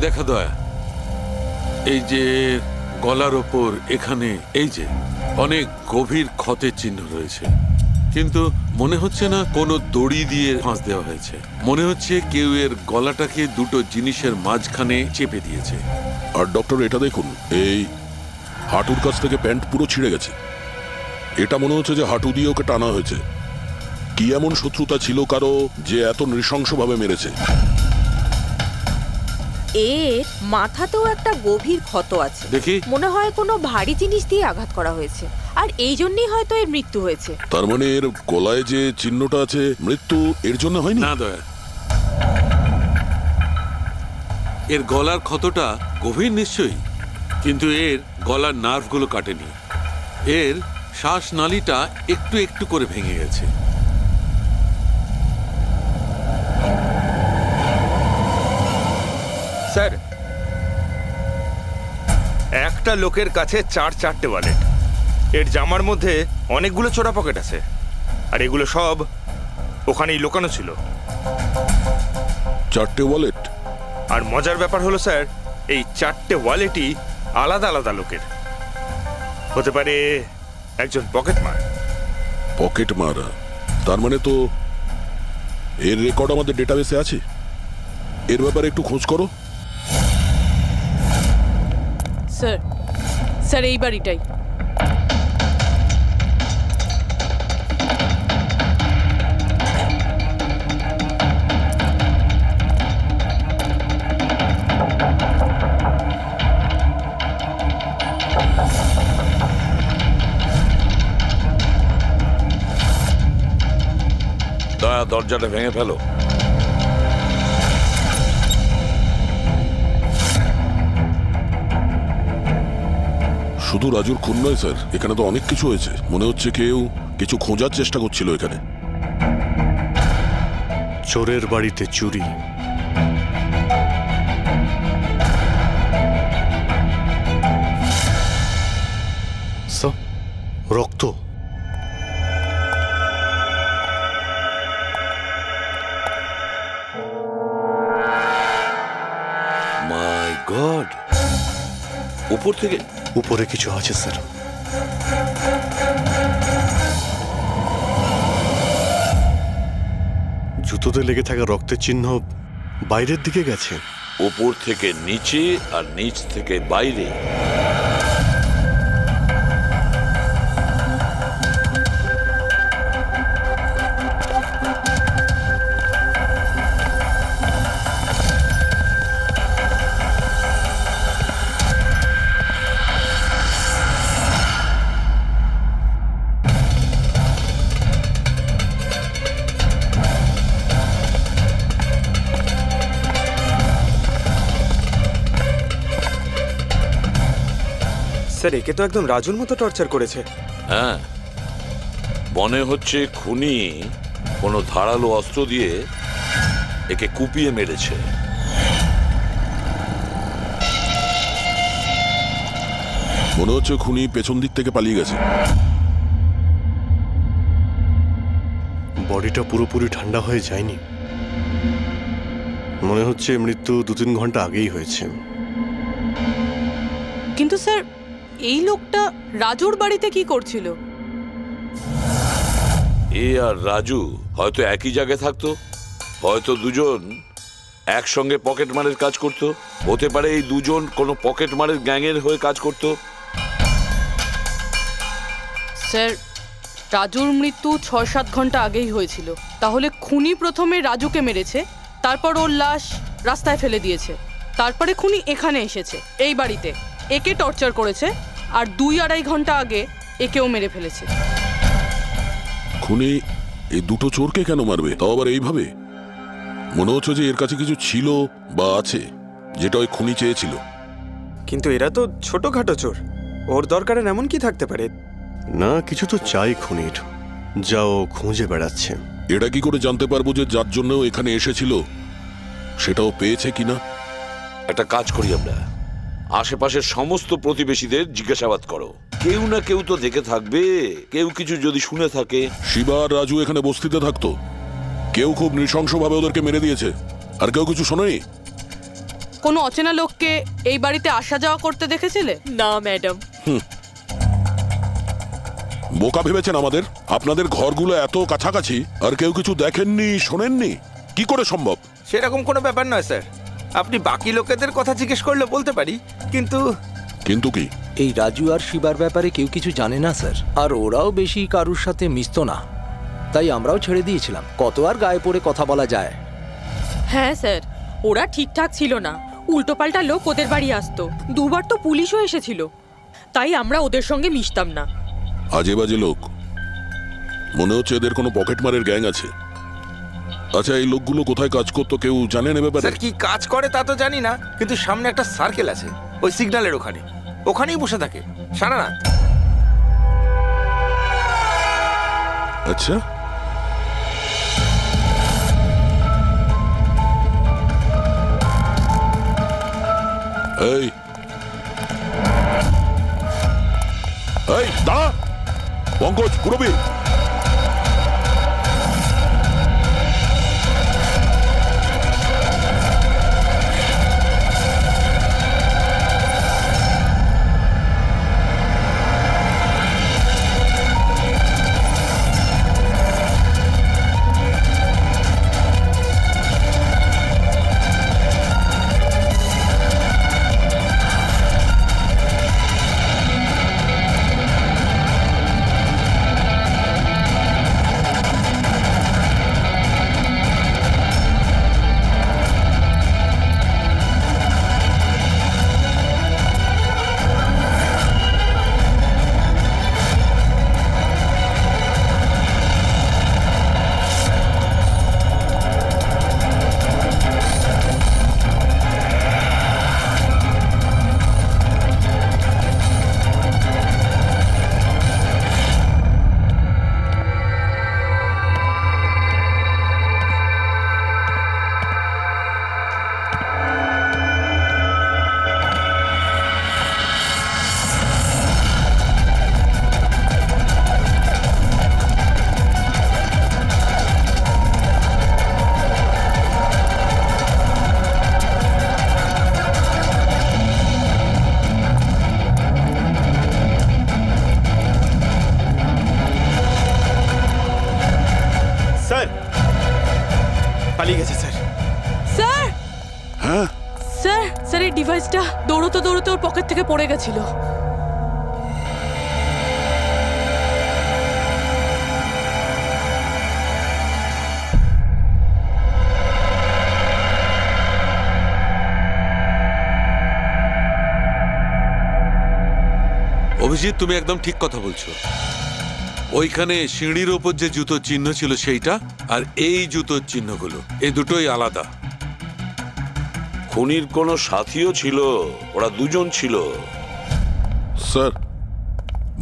দেখা দয়া, এই যে গলার ওপর এখানে এই যে অনেক গভীর ক্ষতের চিহ্ন রয়েছে, কিন্তু মনে হচ্ছে না কোনো দড়ি দিয়ে ফাঁস দেওয়া হয়েছে। মনে হচ্ছে কেউ এর গলাটাকে দুটো জিনিসের মাঝখানে চেপে দিয়েছে। আর ডক্টর এটা দেখুন, এই হাঁটুর কাছ থেকে প্যান্ট পুরো ছিঁড়ে গেছে। এটা মনে হচ্ছে যে হাঁটু দিয়ে ওকে টানা হয়েছে। কি এমন শত্রুতা ছিল কারো যে এত নৃশংসভাবে মেরেছে? এর মাথাতেও একটা গভীর ক্ষত আছে। দেখি, মনে হয় কোনো ভারী জিনিস দিয়ে আঘাত করা হয়েছে, আর এই জন্যই হয়তো এর মৃত্যু হয়েছে। তার মানে এর গলায় যে চিহ্নটা আছে, মৃত্যু এর জন্য হয়নি? না দয়া, এর গলার ক্ষতটা গভীর নিশ্চয়ই, কিন্তু এর গলার নার্ভগুলো কাটেনি। এর শ্বাসনালীটা একটু একটু করে ভেঙে গেছে। স্যার, একটা লোকের কাছে 4-4টে ওয়ালেট। এর জামার মধ্যে অনেকগুলো ছোটা পকেট আছে, আর এগুলো সব ওখানেই লুকানো ছিল। 4টে ওয়ালেট? আর মজার ব্যাপার হলো স্যার, এই 4টে ওয়ালেটই আলাদা আলাদা লোকের। হতে পারে একজন পকেটমার। পকেট মারা? তার মানে তো এর রেকর্ড আমাদের ডেটাবেসে আছে। এর ব্যাপারে একটু খোঁজ করো। স্যার, স্যার এই বাড়িটাই। দয়া, দরজাটা ভেঙে ফেলো। শুধু রাজুর খুন নয় স্যার, এখানে তো অনেক কিছু হয়েছে। মনে হচ্ছে কেউ কিছু খোঁজার চেষ্টা করছিল এখানে। চোরের বাড়িতে চুরি, রক্ত। মাই গড, উপর থেকে? উপরে কিছু আছে স্যার। জুতোতে লেগে থাকা রক্তের চিহ্ন বাইরের দিকে গেছে। উপর থেকে নিচে আর নিচ থেকে বাইরে। স্যার, একে তো একদম রাজুর মতো টর্চার করেছে। হ্যাঁ, মনে হচ্ছে খুনি কোনো ধারালো অস্ত্র দিয়ে একে কুপিয়ে মেরেছে। মনে হচ্ছে খুনি পেছন দিক থেকে পালিয়ে গেছে। বডিটা পুরোপুরি ঠান্ডা হয়ে যায়নি। মনে হচ্ছে মৃত্যু 2-3 ঘন্টা আগেই হয়েছে। কিন্তু স্যার, এই লোকটা রাজুর বাড়িতে কি করছিল? এ আর রাজু হয়তো একই জায়গায় থাকতো, হয়তো দুজন একসঙ্গে পকেট মারের কাজ করত। হতে পারে এই দুজন কোনো পকেট মারের গ্যাংয়ের হয়ে কাজ করত। স্যার, রাজুর মৃত্যু 6-7 ঘন্টা আগেই হয়েছিল। তাহলে খুনি প্রথমে রাজুকে মেরেছে, তারপর ওর লাশ রাস্তায় ফেলে দিয়েছে, তারপরে খুনি এখানে এসেছে এই বাড়িতে, একে টর্চার করেছে, আর 2-2.5 ঘন্টা আগে একেও মেরে ফেলেছে। খুনি এই দুটো চোরকে কেন মারবে, তাও আবার এইভাবে? মনে হচ্ছে যে এর কাছে কিছু ছিল বা আছে যেটা ওই খুনি চেয়েছিল। কিন্তু এরা তো ছোটখাটো চোর, ওর দরকারে এমন কি থাকতে পারে? না, কিছু তো চাই খুনির, যাও খুঁজে বেড়াচ্ছে। এটা কি করে জানতে পারবো যে যার জন্য এখানে এসেছিল সেটাও পেয়েছে কিনা? একটা কাজ করি আমরা, আশেপাশের সমস্ত প্রতিবেশীদের জিজ্ঞাসাবাদ করো। কেউ না কেউ তো দেখে থাকবে, কেউ কিছু যদি শুনে থাকে। শিবা আর রাজু এখানে বস্তিতে থাকতো, কেউ খুব নৃশংসভাবে ওদেরকে মেরে দিয়েছে, আর কেউ কিছু শোনেনি। কোনো অচেনা লোককে এই বাড়িতে আসা যাওয়া করতে দেখেছিলে? না ম্যাডাম। বোকা ভেবেছেন আমাদের? আপনাদের ঘরগুলো এত কাছাকাছি আর কেউ কিছু দেখেননি, শোনেননি? কি করে সম্ভব? সেরকম কোনো ব্যাপার নয় স্যার, আপনি বাকি লোকেদের কথা জিজ্ঞেস করলে বলতে পারি, কিন্তু কিন্তু কি? এই রাজু আর শিবার ব্যাপারে কেউ কিছু জানে না স্যার, আর ওরাও বেশি কারুর সাথে মিশতো না, তাই আমরাও ছেড়ে দিয়েছিলাম। কত আর গায়ে পড়ে কথা বলা যায়? হ্যাঁ স্যার, ওরা ঠিকঠাক ছিল না, উল্টোপাল্টা লোক ওদের বাড়ি আসতো, দুবার তো পুলিশও এসেছিল, তাই আমরা ওদের সঙ্গে মিশতাম না। আজে বাজে লোক, মনে হচ্ছে এদের কোনো পকেটমারের গ্যাং আছে। আচ্ছা, এই লোকগুলো কোথায় কাজ করতো কেউ জানেন এ ব্যাপারে? স্যার কি কাজ করে তা তো জানি না, কিন্তু সামনে একটা সার্কেল আছে, ওই সিগন্যালের ওখানেই বসে থাকে সারা রাত। আচ্ছা, এই এই দাঁড়া, পঙ্কজ, পুরবী, পালিয়ে গেছে স্যার। স্যার হ্যাঁ স্যার স্যার এই ডিভাইসটা দৌড়তে দৌড়তে ওর পকেট থেকে পড়ে গেছিল। অভিজিৎ, তুমি একদম ঠিক কথা বলছো। ওইখানে সিঁড়ির ওপর যে জুতোর চিহ্ন ছিল সেইটা, আর এই জুতোর চিহ্নগুলো, এই দুটোই আলাদা। খুনির কোনো সাথীও ছিল, ওরা দুজন ছিল। স্যার,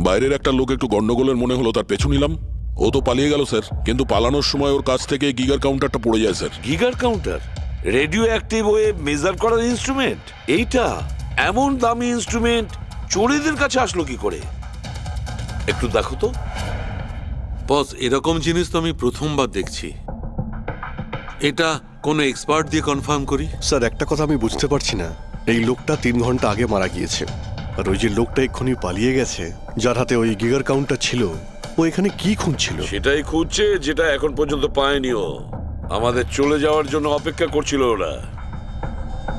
বাইরের একটা লোক একটু গন্ডগোলের মনে হলো, তার পেছু নিলাম। ও তো পালিয়ে গেল স্যার, কিন্তু পালানোর সময় ওর কাছ থেকে গিগার কাউন্টারটা পড়ে যায় sir. Geiger counter? Radio active way measure করার ইনস্ট্রুমেন্ট? এইটা এমন দামি ইনস্ট্রুমেন্ট চোরেদের কাছে আসলো কি করে? একটু দেখো তো। বস, এরকম জিনিস তো আমি প্রথমবার দেখছি। এটা কোনো এক্সপার্ট দিয়ে কনফার্ম করি। স্যার, একটা কথা আমি বুঝতে পারছি না, এই লোকটা 3 ঘন্টা আগে মারা গিয়েছে, আর ওই যে লোকটা এক্ষুনি পালিয়ে গেছে, যার হাতে ওই গিগার কাউন্টার ছিল, ও এখানে কি খুঁজছিল? সেটাই খুঁজছে, যেটা এখন পর্যন্ত পায়নি ও। আমাদের চলে যাওয়ার জন্য অপেক্ষা করছিল ওরা।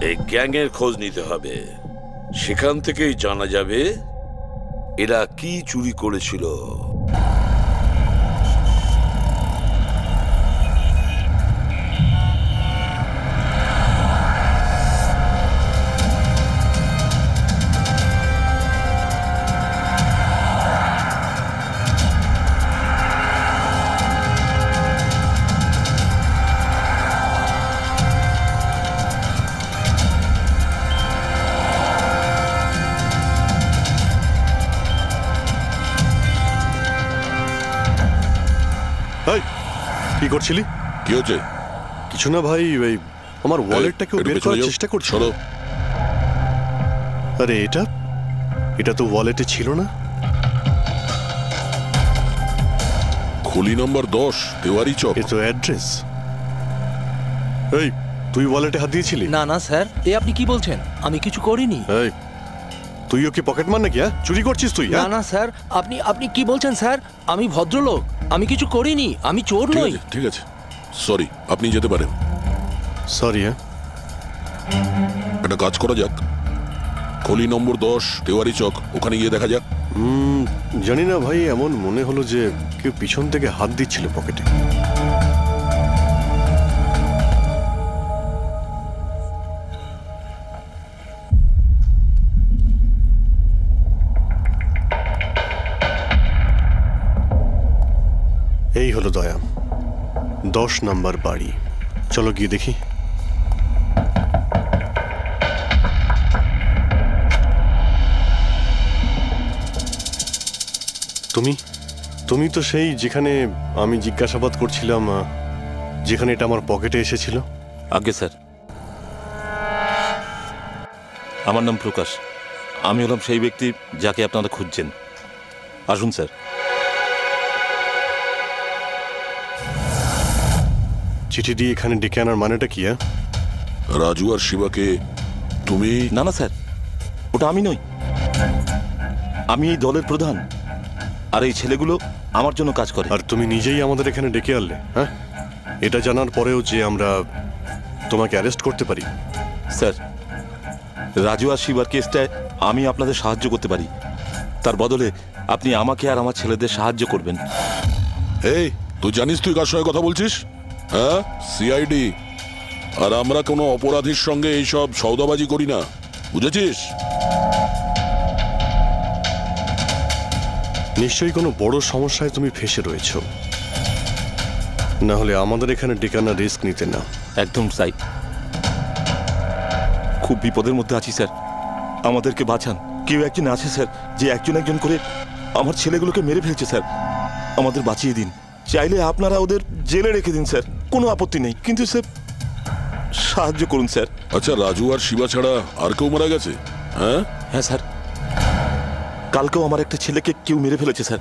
এই গ্যাংয়ের খোঁজ নিতে হবে, সেখান থেকেই জানা যাবে এরা কি চুরি করেছিল। এই, কি করছিলি? কি হচ্ছে? কিছু না ভাই, ওই আমার ওয়ালেটটাকে একটু বের পেছনে করার যাও। চেষ্টা করছিল। সরো। আরে এটা তো ওয়ালেটে ছিল না। খুলি নম্বর 10, তেওয়ারি চক। এ তো অ্যাড্রেস। এই, তুই ওয়ালেটে হাত দিয়েছিলি? না না স্যার, এ আপনি কি বলছেন? আমি কিছু করিনি। এই, তুইও কি পকেট মার নাকি? চুরি করছিস তুই? না না স্যার, আপনি আপনি কি বলছেন স্যার? আমি ভদ্রলোক, আমি কিছু করিনি, আমি চোর নই। ঠিক আছে, সরি, আপনি যেতে পারেন। সরি। হ্যাঁ, একটা কাজ করা যাক, খলি নম্বর 10 তেওয়ারি চক, ওখানে গিয়ে দেখা যাক। জানি না ভাই, এমন মনে হলো যে কেউ পিছন থেকে হাত দিচ্ছিল পকেটে। এই হলো দয়া, 10 নম্বর বাড়ি। চলো গিয়ে দেখি। তুমি তো সেই যেখানে আমি জিজ্ঞাসাবাদ করছিলাম, যেখানে এটা আমার পকেটে এসেছিল। আগে স্যার, আমার নাম প্রকাশ। আমি হলাম সেই ব্যক্তি যাকে আপনারা খুঁজছেন। আসুন স্যার। চিঠি দিয়ে এখানে ডেকে আনার মানেটা কি? রাজু আর শিবাকে তুমি? না না স্যার, ওটা আমি নই। আমি এই দলের প্রধান, আর এই ছেলেগুলো আমার জন্য কাজ করে। আর তুমি নিজেই আমাদের এখানে ডেকে আনলে? হ্যাঁ, এটা জানার পরেও যে আমরা তোমাকে অ্যারেস্ট করতে পারি? স্যার, রাজু আর শিবার কেসটায় আমি আপনাদের সাহায্য করতে পারি। তার বদলে আপনি আমাকে আর আমার ছেলেদের সাহায্য করবেন। এই, তুই জানিস তুই কার সঙ্গে কথা বলছিস? হ্যাঁ, সিআইডি। আর আমরা কোনো অপরাধীর সঙ্গে এইসব সৌদাবাজি করি না, বুঝেছিস? নিশ্চয়ই কোনো বড় সমস্যায় তুমি ফেঁসে রয়েছ, না হলে আমাদের এখানে ডেকানা রিস্ক নিতে না। একদম তাই। খুব বিপদের মধ্যে আছি স্যার, আমাদেরকে বাঁচান। কেউ একজন আছে স্যার, যে একজন একজন করে আমার ছেলেগুলোকে মেরে ফেলছে স্যার। আমাদের বাঁচিয়ে দিন। চাইলে আপনারা ওদের জেলে রেখে দিন স্যার, কোনো আপত্তি নেই, কিন্তু স্যার সাহায্য করুন স্যার। আচ্ছা, রাজু আর শিবা ছাড়া আর কেউ মারা গেছে? হ্যাঁ হ্যাঁ স্যার, কালকেও আমার একটা ছেলেকে কেউ মেরে ফেলেছে স্যার।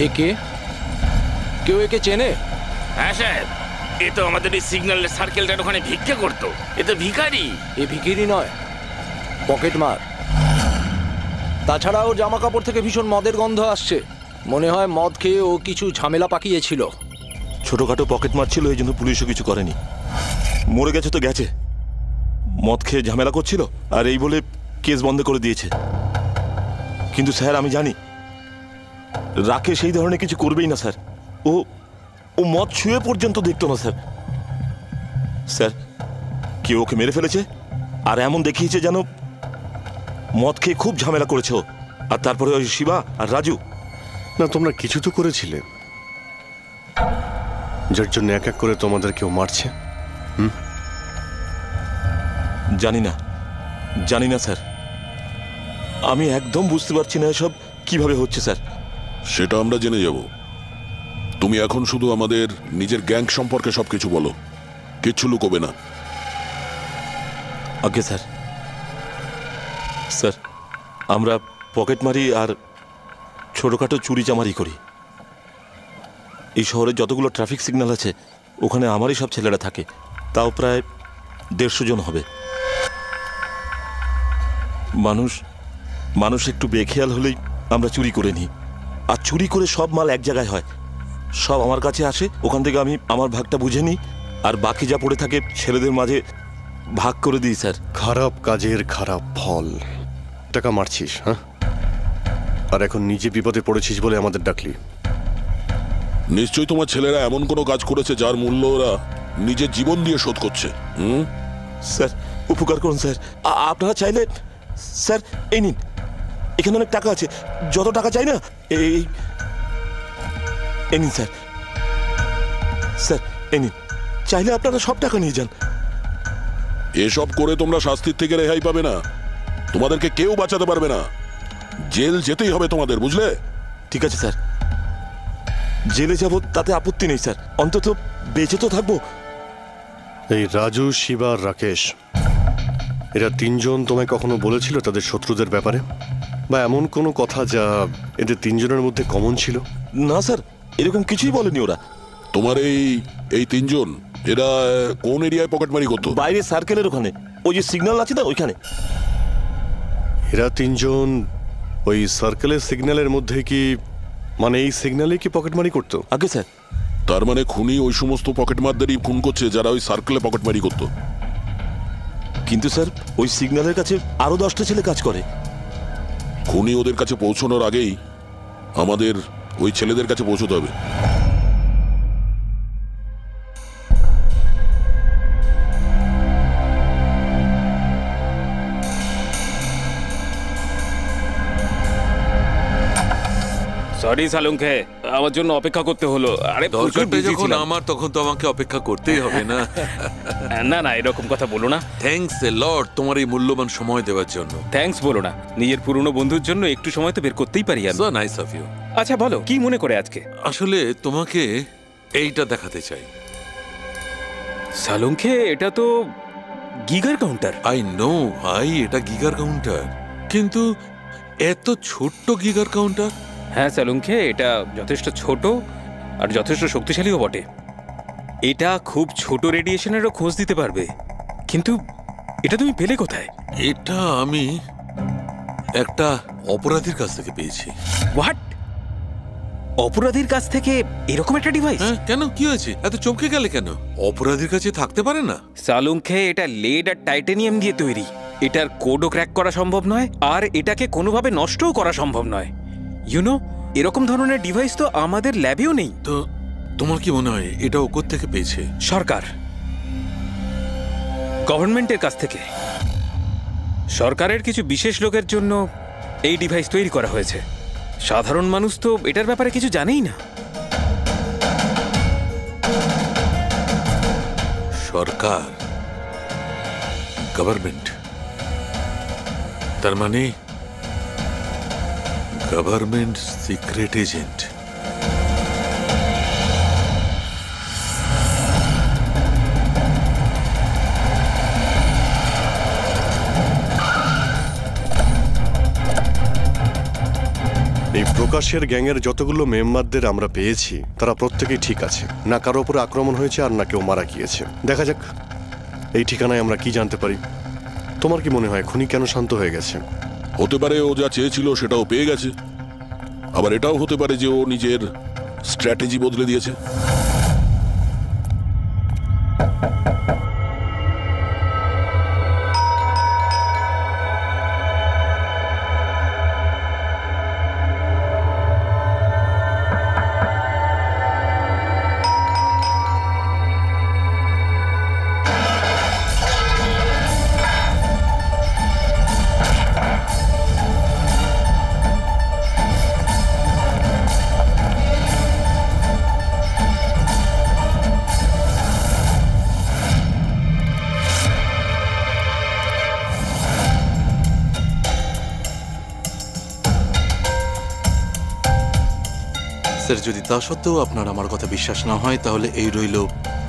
একে কেউ একে চেনে? হ্যাঁ স্যার, এ তো আমাদের এই সিগন্যালের সার্কেলটার ওখানে ভিক্ষা করতো। এ তো ভিখারি। এ ভিখিরি নয়, পকেট মার। তাছাড়া ওর জামা কাপড় থেকে ভীষণ মদের গন্ধ আসছে। মনে হয় মদ খেয়ে ও কিছু ঝামেলা পাকিয়েছিল। ছোটখাটো পকেট মারছিল, এই জন্য পুলিশও কিছু করেনি। মরে গেছে তো গেছে, মদ খেয়ে ঝামেলা করছিল আর এই বলে কেস বন্ধ করে দিয়েছে। কিন্তু স্যার আমি জানি রাকেশ সেই ধরনের কিছু করবেই না স্যার। ও ও মদ ছুঁয়ে পর্যন্ত দেখতো না স্যার। স্যার, কেউ ওকে মেরে ফেলেছে আর এমন দেখিয়েছে যেন মদ খেয়ে খুব ঝামেলা করেছে ও। আর তারপরে ওই শিবা আর রাজু। না, তোমরা কিছু তো করেছিলে, যার জন্য এক এক করে তোমাদের কেউ মারছে। জানি না স্যার, আমি একদম বুঝতে পারছি না এসব কিভাবে হচ্ছে স্যার। সেটা আমরা জেনে যাব। তুমি এখন শুধু আমাদের নিজের গ্যাং সম্পর্কে সবকিছু বলো, কিচ্ছু লুকোবে না। আগে স্যার, স্যার আমরা পকেটমারি আর ছোটোখাটো চুরি চামারি করি। এই শহরে যতগুলো ট্রাফিক সিগন্যাল আছে ওখানে আমারই সব ছেলেরা থাকে, তাও প্রায় 150 জন হবে। মানুষ একটু বেখেয়াল হলেই আমরা চুরি করে নিই, আর চুরি করে সব মাল এক জায়গায় হয়। সব আমার কাছে আসে, ওখান থেকে আমি আমার ভাগটা বুঝে নিই, আর বাকি যা পড়ে থাকে ছেলেদের মাঝে ভাগ করে দিই স্যার। খারাপ কাজের খারাপ ফল। টাকা মারছিস, হ্যাঁ, আর এখন নিজে বিপদে পড়েছিস বলে আমাদের ডাকলি। নিশ্চয়ই তোমার ছেলেরা এমন কোনো কাজ করেছে যার মূল্য ওরা নিজের জীবন দিয়ে শোধ করছে। স্যার উপকার করুন স্যার, আপনারা চাইলে স্যার এই নিন, এখানে অনেক টাকা আছে, যত টাকা চাই না এই নিন স্যার। স্যার এই নিন, চাইলে আপনারা সব টাকা নিয়ে যান। এসব করে তোমরা শাস্তির থেকে রেহাই পাবে না, তোমাদেরকে কেউ বাঁচাতে পারবে না। জেল যেতেই হবে তোমাদের, বুঝলে? ঠিক আছে স্যার, জেলে যাব তাতে আপত্তি নেই স্যার, অন্তত বেঁচে তো থাকবো। এই রাজু, শিবা, রাকেশ, এরা তিনজন তোমায় কখনো বলেছিল তাদের শত্রুদের ব্যাপারে? বা এমন কোনো কথা যা এদের তিনজনের মধ্যে কমন ছিল? না স্যার, এরকম কিছুই বলেনি ওরা। তোমার এই তিনজন এরা কোন এরিয়ায় পকেটমারি করতো? বাইরে সার্কেলের ওখানে, ওই যে সিগন্যাল আছে না ওইখানে। এরা তিনজন ওই সার্কেলের সিগন্যালের মধ্যে কি, মানে এই সিগন্যালে কি পকেটমারি করতো? আগে স্যার। তার মানে খুনি ওই সমস্ত পকেটমারদেরই খুন করছে যারা ওই সার্কেলে পকেটমারি করতো। কিন্তু স্যার ওই সিগন্যালের কাছে আরো 10টা ছেলে কাজ করে। খুনি ওদের কাছে পৌঁছানোর আগেই আমাদের ওই ছেলেদের কাছে পৌঁছতে হবে। সরি সালুঙ্কে, আমার জন্য অপেক্ষা করতে হলো। আরে দরকারটা যখন আমার, তখন তো আমাকে অপেক্ষা করতেই হবে না? না না, এরকম কথা বলো না। থ্যাঙ্কস এ লট তোমার এই মূল্যবান সময় দেওয়ার জন্য। থ্যাঙ্কস বলো না, নিজের পুরনো বন্ধুর জন্য একটু সময় তো বের করতেই পারি আমি। So nice of you. আচ্ছা বলো, কি মনে করে আজকে? আসলে তোমাকে এইটা দেখাতে চাই। সালুঙ্কে, এটা তো গিগার কাউন্টার। আই নো ভাই, এটা গিগার কাউন্টার, কিন্তু এত ছোট্ট গিগার কাউন্টার। হ্যাঁ সালুঙ্কে, এটা যথেষ্ট ছোট আর যথেষ্ট শক্তিশালীও বটে। এটা খুব ছোট রেডিয়েশনেরও খোঁজ দিতে পারবে। কিন্তু এটা তুমি পেলে কোথায়? এটা আমি একটা অপরাধীর কাছ থেকে পেয়েছি। হোয়াট? অপরাধীর কাছ থেকে এরকম একটা ডিভাইস? হ্যাঁ, কেন, কি হয়েছে? এত চমকে গেলে কেন? অপরাধীর কাছে থাকতে পারে না? সালুঙ্কে, এটা লেড আর টাইটানিয়াম দিয়ে তৈরি। এটার কোডও ক্র্যাক করা সম্ভব নয়, আর এটাকে কোনোভাবে নষ্টও করা সম্ভব নয়। ইউনো, এরকম ধরনের ডিভাইস তো আমাদের ল্যাবেও নেই। তো তোমার কি মনে হয় এটা ও কোত্থেকে পেয়েছে? সরকার, গভর্নমেন্টের কাছ থেকে। সরকারের কিছু বিশেষ লোকের জন্য এই ডিভাইস তৈরি করা হয়েছে। সাধারণ মানুষ তো এটার ব্যাপারে কিছু জানেই না। সরকার, গভর্নমেন্ট, তার মানে গভর্নমেন্ট সিক্রেট এজেন্ট। এই প্রকাশের গ্যাংয়ের যতগুলো মেম্বারদের আমরা পেয়েছি তারা প্রত্যেকেই ঠিক আছে। না কারো উপর আক্রমণ হয়েছে আর না কেউ মারা গিয়েছে। দেখা যাক এই ঠিকানায় আমরা কি জানতে পারি। তোমার কি মনে হয় খুনি কেন শান্ত হয়ে গেছে? হতে পারে ও যা চেয়েছিল সেটাও পেয়ে গেছে, আবার এটাও হতে পারে যে ও নিজের স্ট্র্যাটেজি বদলে দিয়েছে। স্যার, যদি তা সত্ত্বেও আপনার আমার কথা বিশ্বাস না হয়, তাহলে এই রইল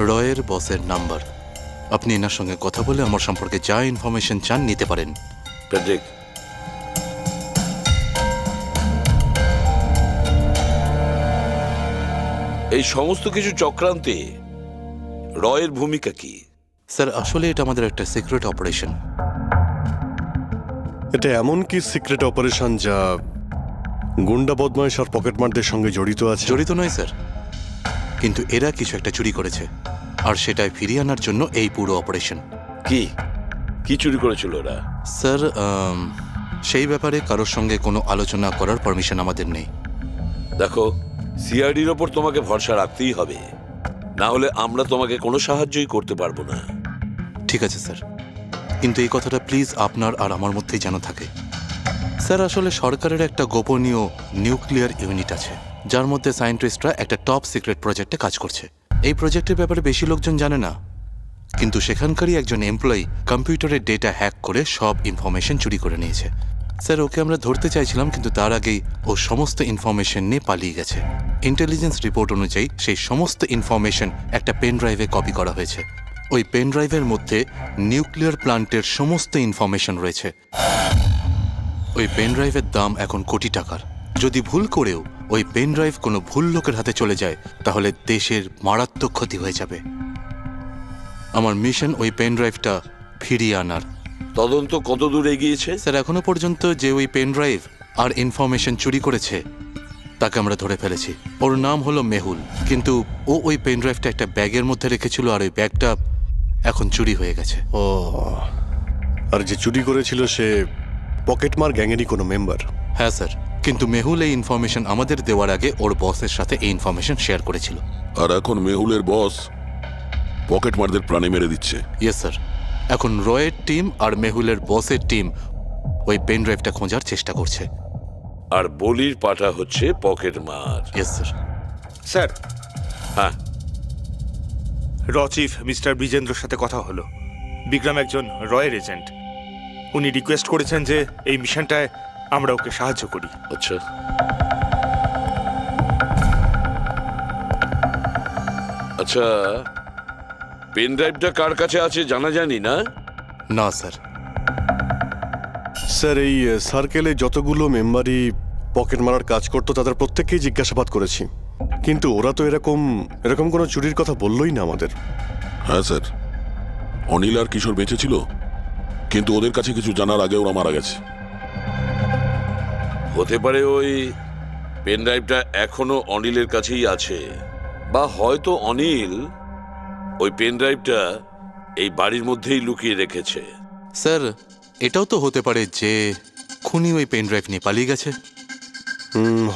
রয়ের বসের নাম্বার। আপনি এনার সঙ্গে কথা বলে আমার সম্পর্কে যা ইনফরমেশন চান নিতে পারেন। প্যাট্রিক, এই সমস্ত কিছু চক্রান্তে রয়ের ভূমিকা কি? স্যার, আসলে এটা আমাদের একটা সিক্রেট অপারেশন। এটা এমন কি সিক্রেট অপারেশন যা গুন্ডা বদমাইশ আর পকেটমারদের সঙ্গে জড়িত আছে? জড়িত নয় স্যার, কিন্তু এরা কিছু একটা চুরি করেছে, আর সেটাই ফিরিয়ে আনার জন্য এই পুরো অপারেশন। কি কি চুরি করেছিল ওরা? স্যার, সেই ব্যাপারে কারোর সঙ্গে কোনো আলোচনা করার পারমিশন আমাদের নেই। দেখো, সিআইডির ওপর তোমাকে ভরসা রাখতেই হবে, না হলে আমরা তোমাকে কোনো সাহায্যই করতে পারবো না। ঠিক আছে স্যার, কিন্তু এই কথাটা প্লিজ আপনার আর আমার মধ্যেই যেন থাকে। স্যার, আসলে সরকারের একটা গোপনীয় নিউক্লিয়ার ইউনিট আছে, যার মধ্যে সায়েন্টিস্টরা একটা টপ সিক্রেট প্রজেক্টে কাজ করছে। এই প্রজেক্টের ব্যাপারে বেশি লোকজন জানে না, কিন্তু সেখানকারই একজন এমপ্লয়ি কম্পিউটারের ডেটা হ্যাক করে সব ইনফরমেশন চুরি করে নিয়েছে। স্যার, ওকে আমরা ধরতে চাইছিলাম, কিন্তু তার আগেই ও সমস্ত ইনফরমেশন নিয়ে পালিয়ে গেছে। ইন্টেলিজেন্স রিপোর্ট অনুযায়ী সেই সমস্ত ইনফরমেশন একটা পেন ড্রাইভে কপি করা হয়েছে। ওই পেন ড্রাইভের মধ্যে নিউক্লিয়ার প্ল্যান্টের সমস্ত ইনফরমেশন রয়েছে। ওই পেন ড্রাইভের দাম এখন কোটি টাকার। যদি ভুল করেও ওই পেন ড্রাইভ কোনো ভুল লোকের হাতে চলে যায় তাহলে দেশের মারাত্মক ক্ষতি হয়ে যাবে। আমার মিশন ওই পেন ড্রাইভটা ফিরিয়ে আনার। তদন্ত কত দূর এগিয়েছে? স্যার এখনো পর্যন্ত যে ওই পেন ড্রাইভ আর ইনফরমেশন চুরি করেছে তাকে আমরা ধরে ফেলেছি। ওর নাম হলো মেহুল, কিন্তু ও ওই পেন ড্রাইভটা একটা ব্যাগের মধ্যে রেখেছিল আর ওই ব্যাগটা এখন চুরি হয়ে গেছে। ও, আর যে চুরি করেছিল সে পকেটমার গ্যাংয়েরই কোনো মেম্বার? হ্যাঁ স্যার, কিন্তু মেহুল এই ইনফরমেশন আমাদের দেওয়ার আগে ওর বসের সাথে এই ইনফরমেশন শেয়ার করেছিল। আর এখন মেহুলের বস পকেটমারদের প্রাণে মেরে দিচ্ছে। ইয়েস স্যার, এখন রয়ের টিম আর মেহুলের বসের টিম ওই পেন ড্রাইভটা খোঁজার চেষ্টা করছে। আর বলির পাটা হচ্ছে পকেটমার। Yes sir. স্যার, হ্যাঁ, র চিফ মিস্টার বিজেন্দ্রর সাথে কথা হলো। বিক্রম একজন রয়ের এজেন্ট। উনি রিকোয়েস্ট করেছেন যে এই মিশনটায় আমরা ওকে সাহায্য করি। আচ্ছা। আচ্ছা, পেন ড্রাইভটা কার কাছে আছে জানা জানি না? না স্যার। স্যার, এই সার্কেলে যতগুলো মেম্বারই পকেট মারার কাজ করতো তাদের প্রত্যেককেই জিজ্ঞাসাবাদ করেছি, কিন্তু ওরা তো এরকম কোনো চুরির কথা বললোই না আমাদের। হ্যাঁ স্যার, অনিল আর কিশোর বেঁচে ছিল, কিন্তু ওদের কাছে কিছু জানার আগে ওরা মারা গেছে। হতে পারে ওই পেন ড্রাইভটা এখনো অনিলের কাছেই আছে, বা হয়তো অনিল ওই পেন ড্রাইভটা এই বাড়ির মধ্যেই লুকিয়ে রেখেছে। স্যার, এটাও তো হতে পারে যে খুনি ওই পেন ড্রাইভ নিয়ে পালিয়ে গেছে।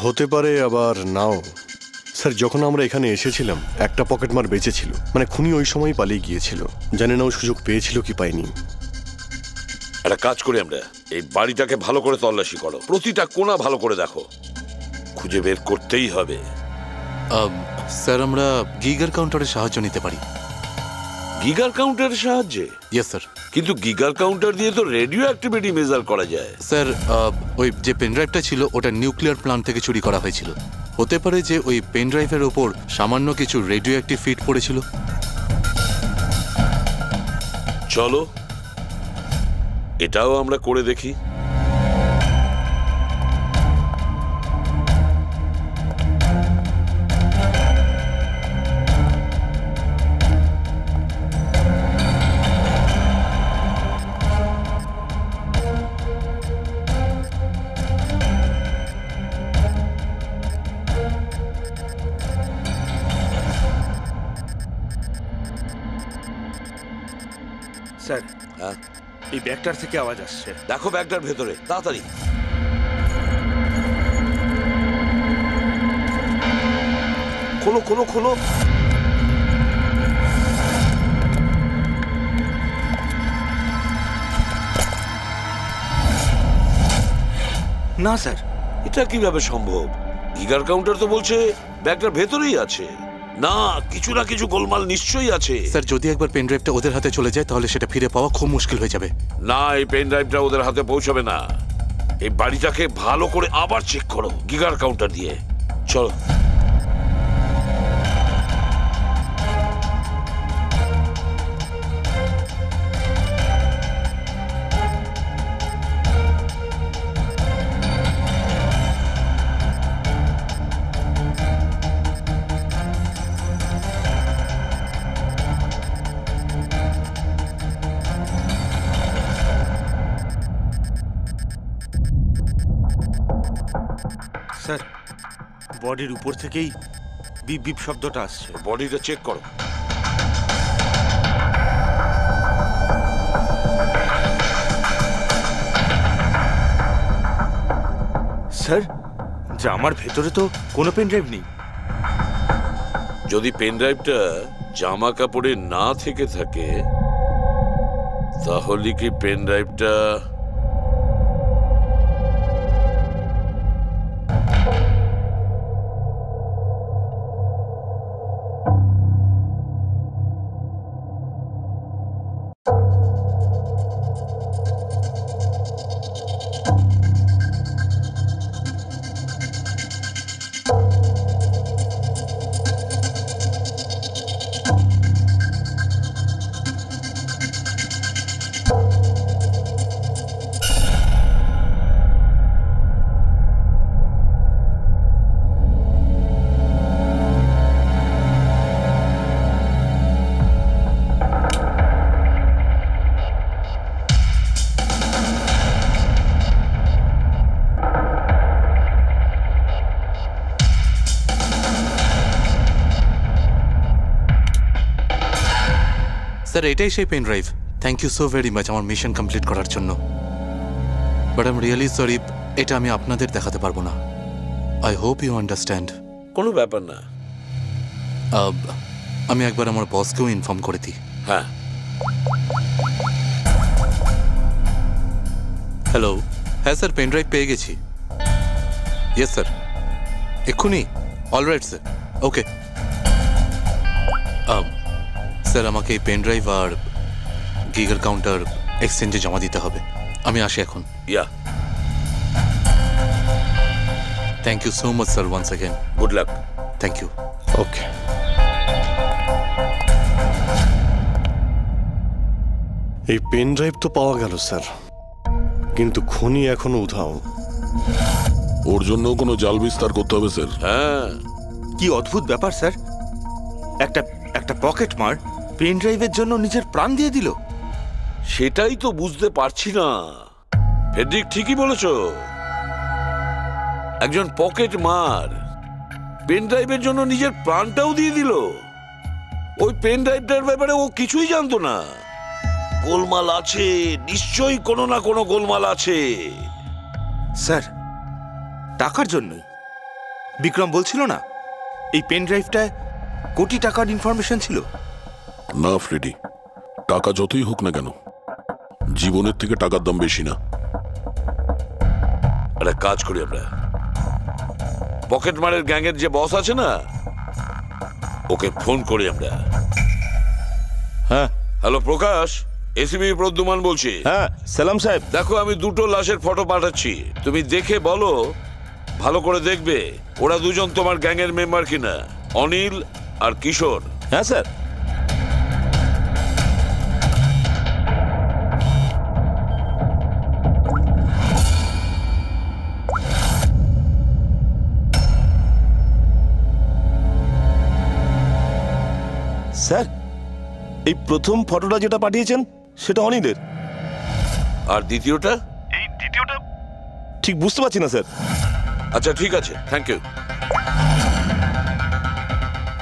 হতে পারে, আবার নাও। স্যার, যখন আমরা এখানে এসেছিলাম একটা পকেটমার বেঁচে ছিল, মানে খুনি ওই সময় পালিয়ে গিয়েছিল। জানি না ও সুযোগ পেয়েছিল কি পায়নি। একটা কাজ করি আমরা, এই বাড়িটাকে ভালো করে তল্লাশি করো, প্রতিটা কোণা ভালো করে দেখো, খুঁজে বের করতেই হবে। স্যার, আমরা গিগার কাউন্টারের সাহায্য নিতে পারি। গিগার কাউন্টারের সাহায্যে? Yes sir. কিন্তু গিগার কাউন্টার দিয়ে তো রেডিও অ্যাক্টিভিটি মেজার করা যায়। স্যার, ওই যে পেন ড্রাইভটা ছিল ওটা নিউক্লিয়ার প্ল্যান্ট থেকে চুরি করা হয়েছিল। হতে পারে যে ওই পেন ড্রাইভের ওপর সামান্য কিছু রেডিও অ্যাক্টিভ ফিড পড়েছিল। চলো এটাও আমরা করে দেখি। স্যার, এই ব্যাগটার থেকে আওয়াজ আসছে। দেখো ব্যাগটার ভেতরে, তাড়াতাড়ি। খোলো খোলো খোলো। না স্যার, এটা কিভাবে সম্ভব? গিগার কাউন্টার তো বলছে ব্যাগটার ভেতরেই আছে। না, কিছু না কিছু গোলমাল নিশ্চয়ই আছে। স্যার, যদি একবার পেন ড্রাইভটা ওদের হাতে চলে যায় তাহলে সেটা ফিরে পাওয়া খুব মুশকিল হয়ে যাবে। না, এই পেন ড্রাইভটা ওদের হাতে পৌঁছাবে না। এই বাড়িটাকে ভালো করে আবার চেক করো গিগার কাউন্টার দিয়ে। চলো। স্যার, বডির উপর থেকেই বিপ বিপ শব্দটা আসছে। বডিটা চেক করো। স্যার, জামার ভেতরে তো কোনো পেন ড্রাইভ নেই। যদি পেন ড্রাইভটা জামা কাপড়ে না থেকে থাকে তাহলে কি পেন ড্রাইভটা স্যার এটাই সেই pen drive. Thank you so very much আমার মিশন কমপ্লিট করার জন্য। But I am really sorry, এটা আমি আপনাদের দেখাতে পারবো না। I hope you understand. কোনো ব্যাপার না। আমি একবার আমার বসকেও ইনফর্ম করে দিই। হ্যাঁ। হ্যালো। হ্যাঁ স্যার, পেন ড্রাইভ পেয়ে গেছি। ইয়েস স্যার, এক্ষুনি। Alright sir, okay. স্যার আমাকে এই পেন ড্রাইভ আর গিগার কাউন্টার এক্সচেঞ্জে জমা দিতে হবে। আমি আসি এখন। Yeah, thank you so much sir once again. Good luck. Thank you. Okay. এই পেন ড্রাইভ তো পাওয়া গেল স্যার, কিন্তু খুনি এখনো উধাও। ওর জন্য কোনো জাল বিস্তার করতে হবে স্যার। হ্যাঁ, কি অদ্ভুত ব্যাপার স্যার, একটা পকেট মার পেন ড্রাইভের জন্য নিজের প্রাণ দিয়ে দিল। সেটাই তো বুঝতে পারছি না। ফেডরিক ঠিকই বলেছ, একজন পকেট মার পেন ড্রাইভের জন্য নিজের প্রাণটাও দিয়ে দিল। ওই পেন ড্রাইভটার ব্যাপারে ও কিছুই জানতো না। গোলমাল আছে, নিশ্চয়ই কোনো না কোনো গোলমাল আছে। স্যার, টাকার জন্যই বিক্রম বলছিল না এই পেন ড্রাইভটায় কোটি টাকার ইনফরমেশন ছিল। না ফ্রেডি, টাকা যতই হোক না কেন, জীবনের থেকে টাকার দাম বেশি না। একটা কাজ করি আমরা, পকেট মারের গ্যাংয়ের যে বস আছে না, ওকে ফোন করি আমরা। হ্যাঁ হ্যালো প্রকাশ, এসিবি প্রদ্যুমান বলছি। হ্যাঁ সালাম সাহেব। দেখো আমি দুটো লাশের ফটো পাঠাচ্ছি, তুমি দেখে বলো, ভালো করে দেখবে ওরা দুজন তোমার গ্যাংয়ের মেম্বার কিনা, অনিল আর কিশোর। হ্যাঁ স্যার। স্যার, এই প্রথম ফটোটা যেটা পাঠিয়েছেন সেটা অনিলের। আর দ্বিতীয়টা? এই দ্বিতীয়টা ঠিক বুঝতে পারছি না স্যার। আচ্ছা ঠিক আছে, থ্যাংক ইউ।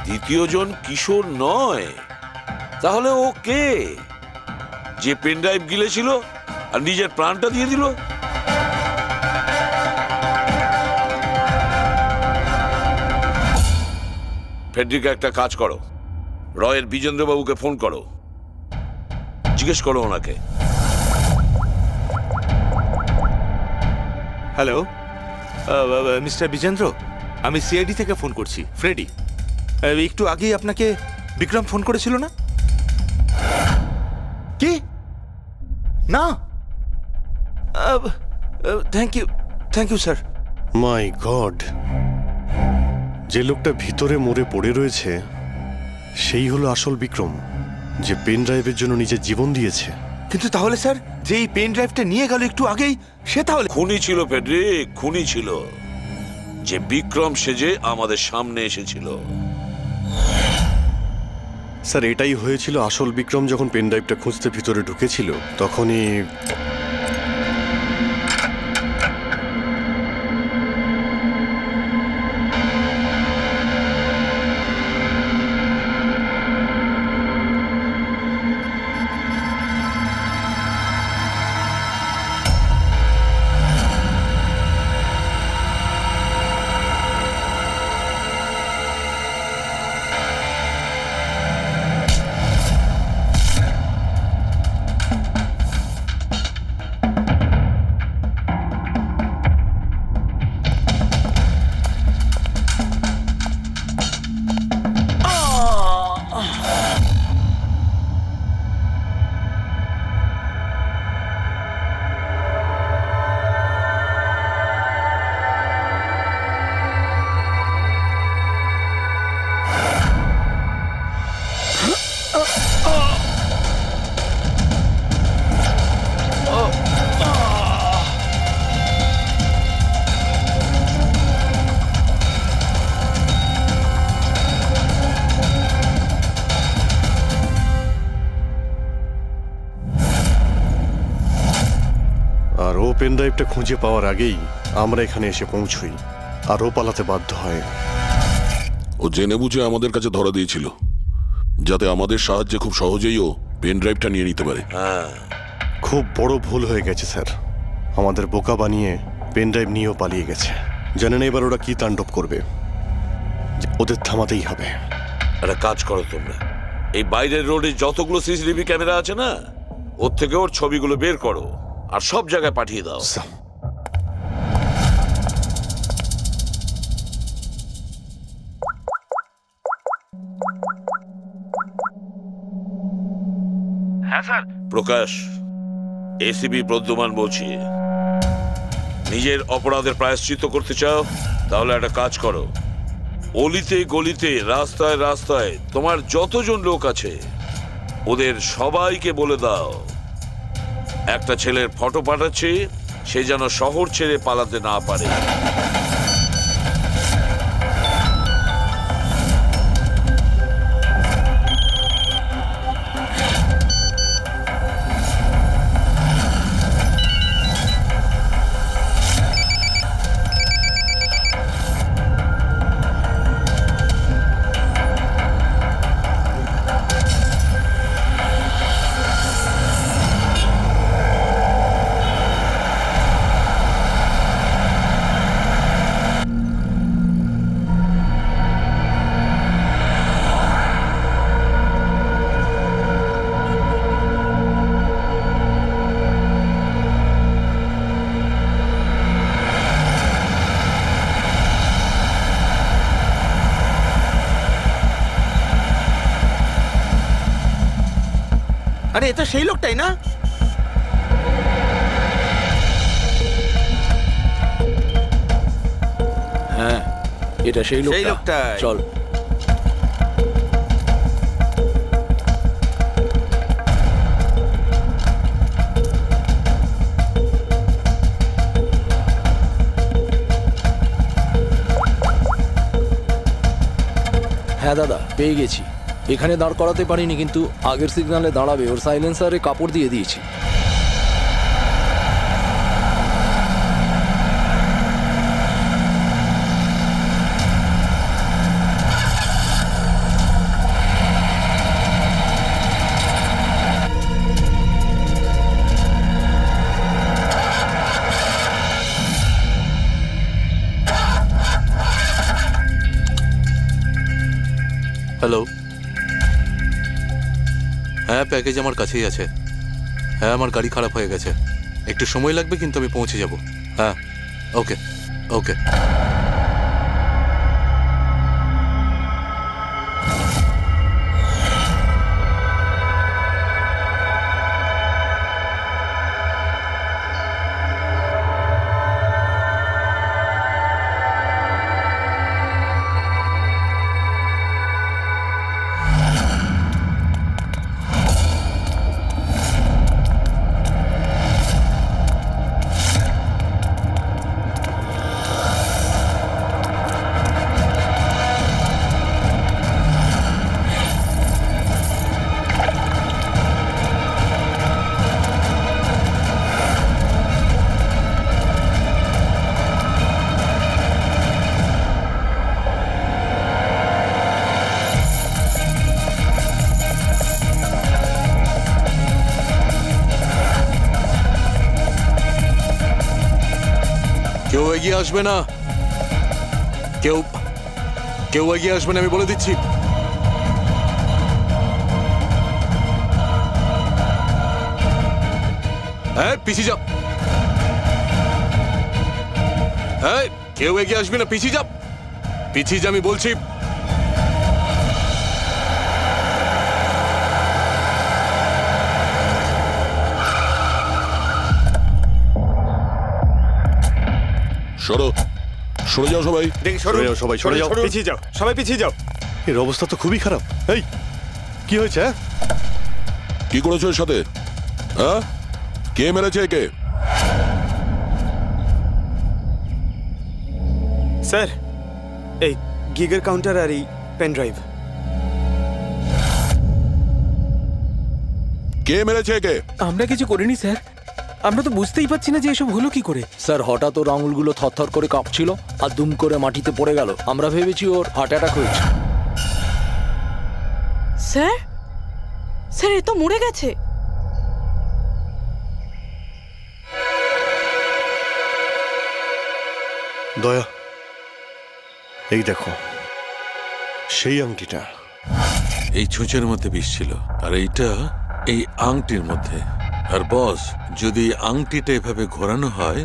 দ্বিতীয় জন কিশোর নয়, তাহলে ও কে? যে পেন ড্রাইভ গিলেছিল আর নিজের প্রাণটা দিয়ে দিল? ফেডরিক, একটা কাজ করো, রয়ের বিজেন্দ্রবাবুকে ফোন করো, জিজ্ঞেস করো ওনাকে। হ্যালো মিস্টার বিজেন্দ্র, আমি সিআইডি থেকে ফোন করছি, ফ্রেডি। একটু আগেই আপনাকে বিক্রম ফোন করেছিল না? কি না? Thank you sir. My god, যে লোকটা ভিতরে মরে পড়ে রয়েছে সেই হলো আসল বিক্রম, যে পেন ড্রাইভের জন্য নিজের জীবন দিয়েছে। কিন্তু তাহলে স্যার, যে এই পেন ড্রাইভটা নিয়ে গেল একটু আগেই, সে তাহলে খুনি ছিল ফেডরিক, খুনি ছিল, যে বিক্রম সেজে আমাদের সামনে এসেছিল। স্যার, এটাই হয়েছিল। আসল বিক্রম যখন পেন ড্রাইভটা খুঁজতে ভিতরে ঢুকেছিল তখনই পেন ড্রাইভটা খুঁজে পাওয়ার আগেই আমরা এখানে এসে পৌঁছই, আর ও পালাতে বাধ্য হয়। ও জেনে বুঝে আমাদের কাছে ধরা দিয়েছিল, যাতে আমাদের সাহায্যে খুব সহজেই ও পেন ড্রাইভটা নিয়ে নিতে পারে। হ্যাঁ, খুব বড় ভুল হয়ে গেছে স্যার। আমাদের বোকা বানিয়ে পেন ড্রাইভ নিয়েও পালিয়ে গেছে। জানেন এবার ওরা কি তাণ্ডব করবে, ওদের থামাতেই হবে। একটা কাজ করো তোমরা, এই বাইরের রোডে যতগুলো সিসিটিভি ক্যামেরা আছে না, ওর থেকে ওর ছবিগুলো বের করো আর সব জায়গায় পাঠিয়ে দাও। হ্যাঁ স্যার। প্রকাশ, এসিপি প্রদ্যুমান বলছি। নিজের অপরাধের প্রায়শ্চিত্ত করতে চাও? তাহলে একটা কাজ করো, অলিতে গলিতে রাস্তায় রাস্তায় তোমার যতজন লোক আছে ওদের সবাইকে বলে দাও একটা ছেলের ফটো পাঠাচ্ছি, সে যেন শহর ছেড়ে পালাতে না পারে। আরে এটা সেই লোকটাই না? হ্যাঁ, এটা সেই লোকটা। চল। হ্যাঁ দাদা, পেয়ে গেছি। এখানে দাঁড় করাতে পারিনি, কিন্তু আগের সিগন্যালে দাঁড়াবে, ওর সাইলেন্সারে কাপড় দিয়ে দিয়েছি। হ্যালো, হ্যাঁ প্যাকেজ আমার কাছেই আছে। হ্যাঁ, আমার গাড়ি খারাপ হয়ে গেছে, একটু সময় লাগবে, কিন্তু আমি পৌঁছে যাব। হ্যাঁ, ওকে ওকে। কেউ এগিয়ে আসবে না, কেউ কেউ এগিয়ে আসবে না, আমি বলে দিচ্ছি। হ্যাঁ, পিছিয়ে যাও। হ্যাঁ, কেউ এগিয়ে আসবে না, পিছিয়ে যাও, পিছিয়ে যা, আমি বলছি। সরো, সরে যাও সবাই। দেখি সরে যাও সবাই, সরে যাও। পিছিয়ে যাও, সবাই পিছিয়ে যাও। এর অবস্থা তো খুবই খারাপ। এই, কি হয়েছে? কি করেছো এর সাথে? হ্যাঁ, কে মেরেছে একে? স্যার, এই গিগার কাউন্টার আর এই পেন ড্রাইভ। কে মেরেছে একে? আমরা কিছু করিনি স্যার, আমরা তো বুঝতেই পারছি না যে এসব হলো কি করে। স্যার, হঠাৎ ওর আঙুলগুলো থরথর করে কাঁপছিল আর দুম করে মাটিতে পড়ে গেল। আমরা ভেবেছি ওর হার্ট অ্যাটাক হয়েছে। স্যার, স্যার এ তো মরে গেছে। দয়া, এই দেখো সেই আংটিটা। এই ছুঁচের মধ্যে বিষ ছিল, আর এইটা এই আংটির মধ্যে। আর বস, যদি আংটিটা এভাবে ঘোরানো হয়,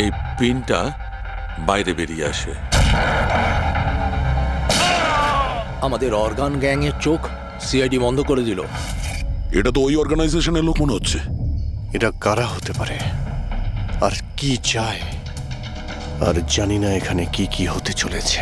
এই পিনটা বাইরে বেরিয়ে আসে। আমাদের অর্গান গ্যাং এর চোখ সিআইডি বন্ধ করে দিল। এটা তো ওই অর্গানাইজেশনের লোক মনে হচ্ছে। এটা কারা হতে পারে আর কি চায়, আর জানি না এখানে কি কি হতে চলেছে।